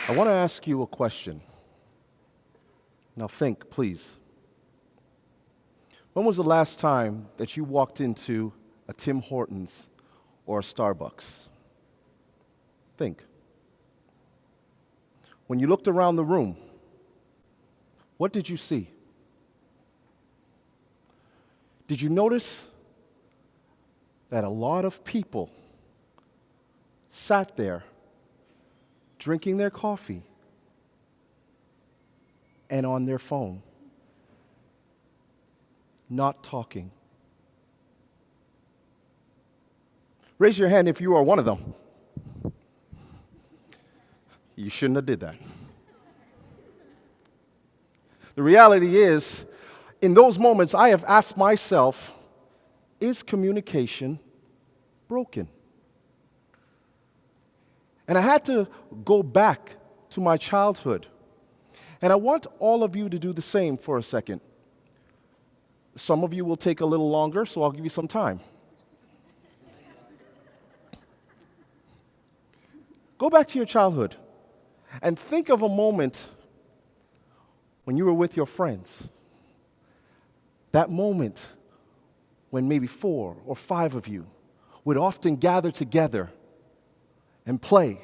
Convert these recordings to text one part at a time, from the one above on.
I want to ask you a question. Now think, please. When was the last time that you walked into a Tim Hortons or a Starbucks? Think. When you looked around the room, what did you see? Did you notice that a lot of people sat there drinking their coffee and on their phone, not talking? Raise your hand if you are one of them. You shouldn't have did that. The reality is, in those moments, I have asked myself, is communication broken? And I had to go back to my childhood. And I want all of you to do the same for a second. Some of you will take a little longer, so I'll give you some time. Go back to your childhood and think of a moment when you were with your friends. That moment when maybe 4 or 5 of you would often gather together and play.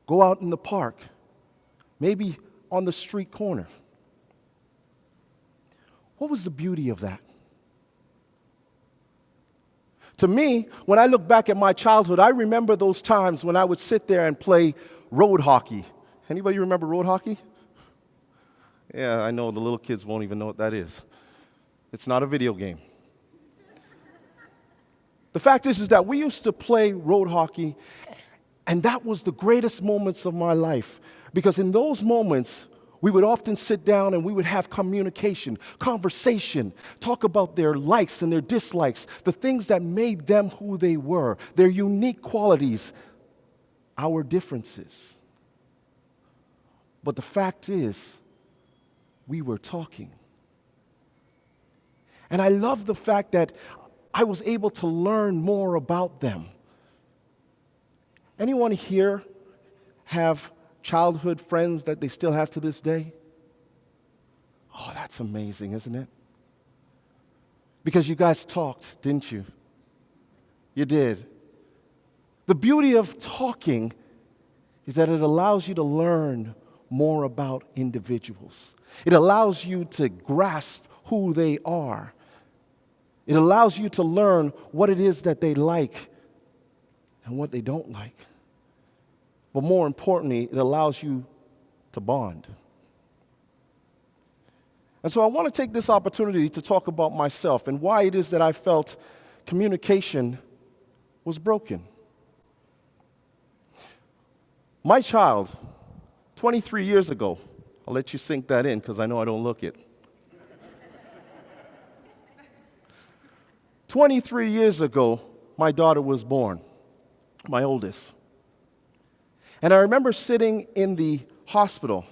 Go out in the park, maybe on the street corner. What was the beauty of that? To me, when I look back at my childhood, I remember those times when I would sit there and play road hockey. Anybody remember road hockey? Yeah, I know the little kids won't even know what that is. It's not a video game. The fact is that we used to play road hockey, and that was the greatest moments of my life. Because in those moments, we would often sit down and we would have communication, conversation, talk about their likes and their dislikes, the things that made them who they were, their unique qualities, our differences. But the fact is, we were talking. And I love the fact that I was able to learn more about them. Anyone here have childhood friends that they still have to this day? Oh, that's amazing, isn't it? Because you guys talked, didn't you? You did. The beauty of talking is that it allows you to learn more about individuals. It allows you to grasp who they are. It allows you to learn what it is that they like and what they don't like. But more importantly, it allows you to bond. And so I want to take this opportunity to talk about myself and why it is that I felt communication was broken. My child, 23 years ago, I'll let you sink that in because I know I don't look it. 23 years ago, my daughter was born, my oldest. And I remember sitting in the hospital.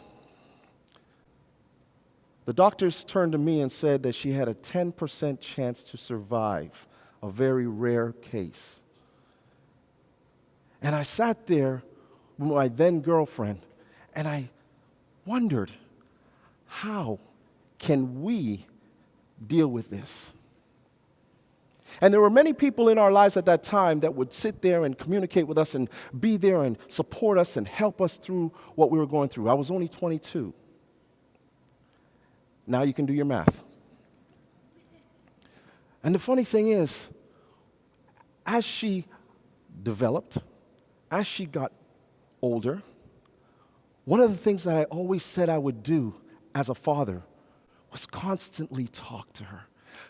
The doctors turned to me and said that she had a 10% chance to survive, a very rare case. And I sat there with my then girlfriend, and I wondered, how can we deal with this? And there were many people in our lives at that time that would sit there and communicate with us and be there and support us and help us through what we were going through. I was only 22. Now you can do your math. And the funny thing is, as she developed, as she got older, one of the things that I always said I would do as a father was constantly talk to her,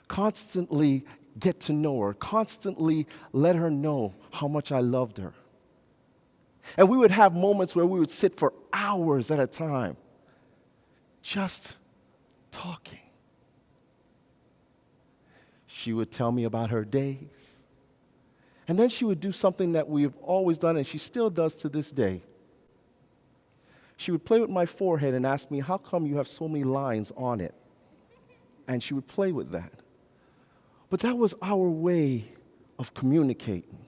constantly get to know her, constantly let her know how much I loved her. And we would have moments where we would sit for hours at a time just talking. She would tell me about her days. And then she would do something that we've always done, and she still does to this day. She would play with my forehead and ask me, how come you have so many lines on it? And she would play with that. But that was our way of communicating.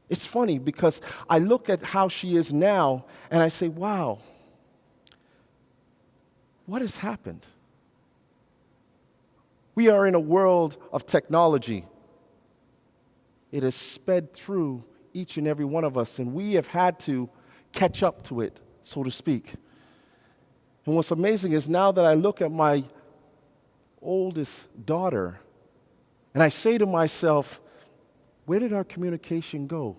It's funny because I look at how she is now and I say, wow, what has happened? We are in a world of technology. It has sped through each and every one of us, and we have had to catch up to it, so to speak. And what's amazing is now that I look at my oldest daughter, and I say to myself, where did our communication go?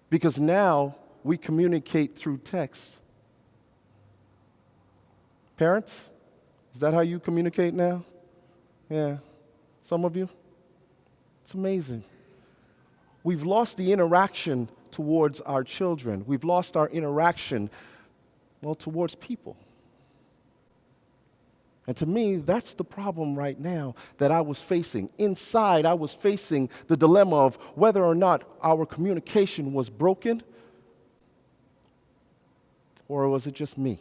Because now we communicate through text. Parents, is that how you communicate now? Yeah, some of you? It's amazing. We've lost the interaction towards our children. We've lost our interaction, towards people. And to me, that's the problem right now that I was facing. Inside, I was facing the dilemma of whether or not our communication was broken, or was it just me?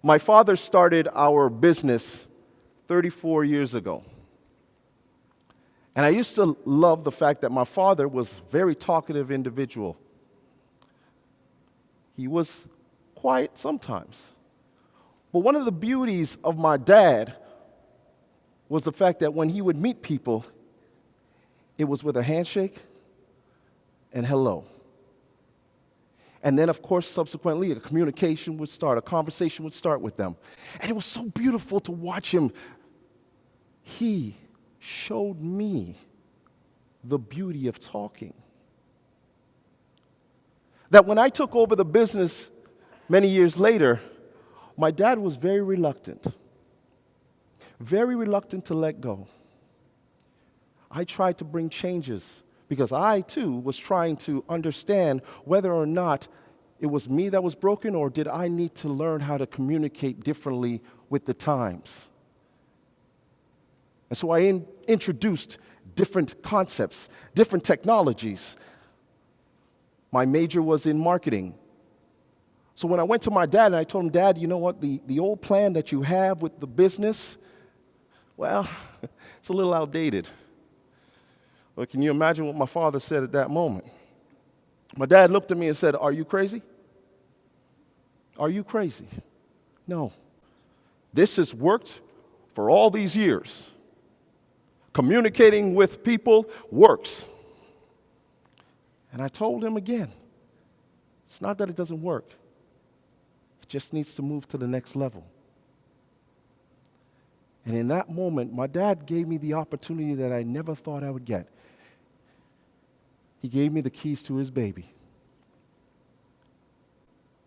My father started our business 34 years ago. And I used to love the fact that my father was a very talkative individual. He was quiet sometimes. But one of the beauties of my dad was the fact that when he would meet people, it was with a handshake and hello. And then, of course, subsequently, a communication would start, a conversation would start with them. And it was so beautiful to watch him. He showed me the beauty of talking. That when I took over the business many years later, my dad was very reluctant to let go. I tried to bring changes because I, too, was trying to understand whether or not it was me that was broken or did I need to learn how to communicate differently with the times. And so I introduced different concepts, different technologies. My major was in marketing. So when I went to my dad and I told him, Dad, you know what, the old plan that you have with the business, well, it's a little outdated. But can you imagine what my father said at that moment? My dad looked at me and said, are you crazy? Are you crazy? No. This has worked for all these years. Communicating with people works. And I told him again, it's not that it doesn't work. It just needs to move to the next level. And in that moment, my dad gave me the opportunity that I never thought I would get. He gave me the keys to his baby.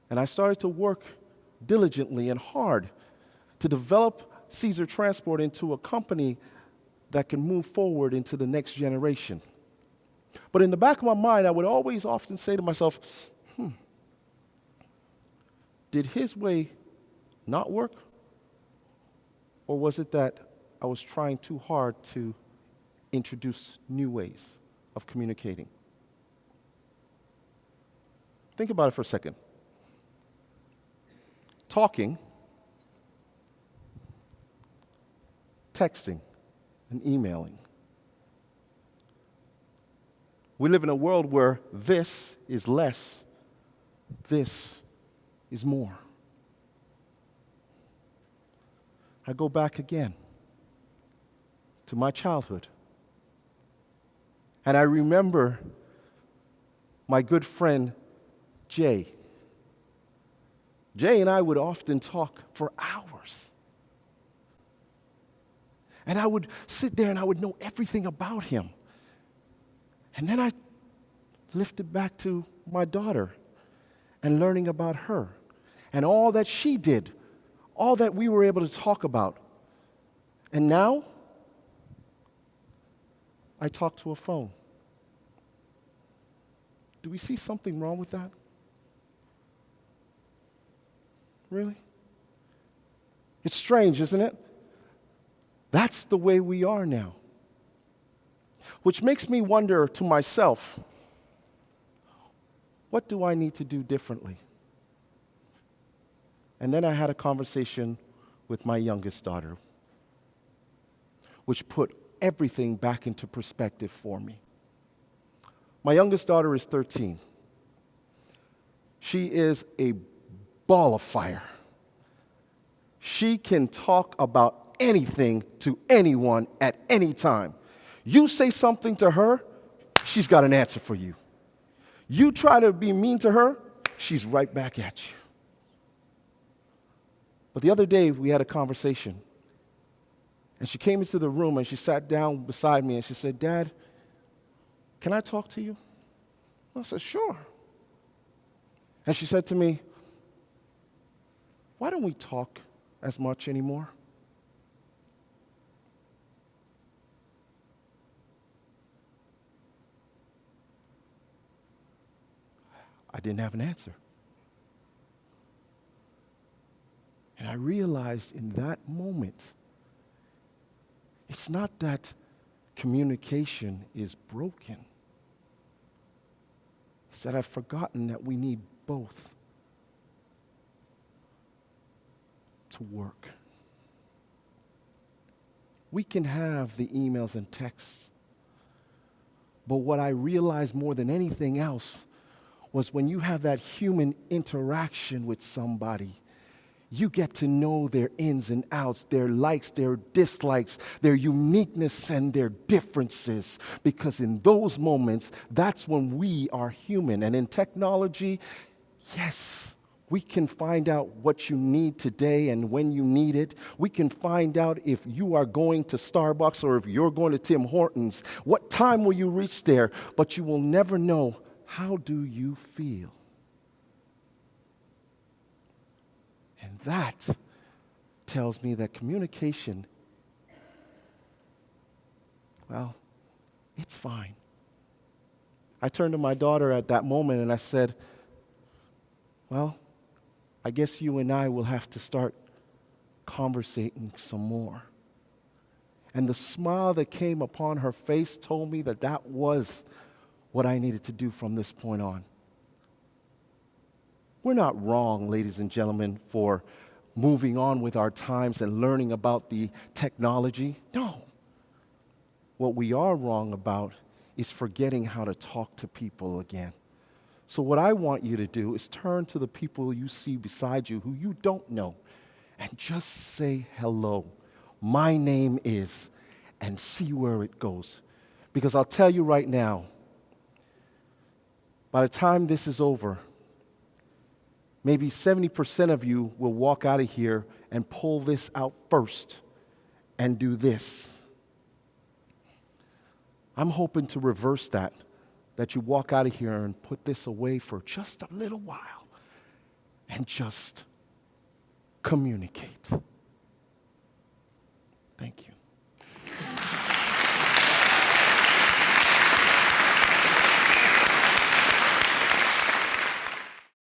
And I started to work diligently and hard to develop Caesar Transport into a company that can move forward into the next generation. But in the back of my mind, I would always often say to myself, did his way not work? Or was it that I was trying too hard to introduce new ways of communicating? Think about it for a second. Talking, texting, and emailing. We live in a world where this is less, this is more. I go back again to my childhood. And I remember my good friend, Jay. Jay and I would often talk for hours. And I would sit there and I would know everything about him. And then I lifted back to my daughter and learning about her and all that she did, all that we were able to talk about. And now, I talk to a phone. Do we see something wrong with that? Really? It's strange, isn't it? That's the way we are now. Which makes me wonder to myself, what do I need to do differently? And then I had a conversation with my youngest daughter, which put everything back into perspective for me. My youngest daughter is 13. She is a ball of fire. She can talk about anything to anyone at any time. You say something to her, she's got an answer for you. You try to be mean to her, she's right back at you. But the other day, we had a conversation. And she came into the room and she sat down beside me and she said, "Dad, can I talk to you?" I said, "Sure." And she said to me, "Why don't we talk as much anymore?" I didn't have an answer. And I realized in that moment, it's not that communication is broken. It's that I've forgotten that we need both to work. We can have the emails and texts, but what I realized more than anything else was when you have that human interaction with somebody, you get to know their ins and outs, their likes, their dislikes, their uniqueness and their differences. Because in those moments, that's when we are human. And in technology, yes, we can find out what you need today and when you need it. We can find out if you are going to Starbucks or if you're going to Tim Hortons. What time will you reach there? But you will never know, how do you feel? And that tells me that communication, well, it's fine. I turned to my daughter at that moment and I said, "Well, I guess you and I will have to start conversating some more." And the smile that came upon her face told me that that was what I needed to do from this point on. We're not wrong, ladies and gentlemen, for moving on with our times and learning about the technology. No. What we are wrong about is forgetting how to talk to people again. So what I want you to do is turn to the people you see beside you who you don't know and just say hello. My name is, and see where it goes. Because I'll tell you right now, by the time this is over, maybe 70% of you will walk out of here and pull this out first and do this. I'm hoping to reverse that you walk out of here and put this away for just a little while and just communicate.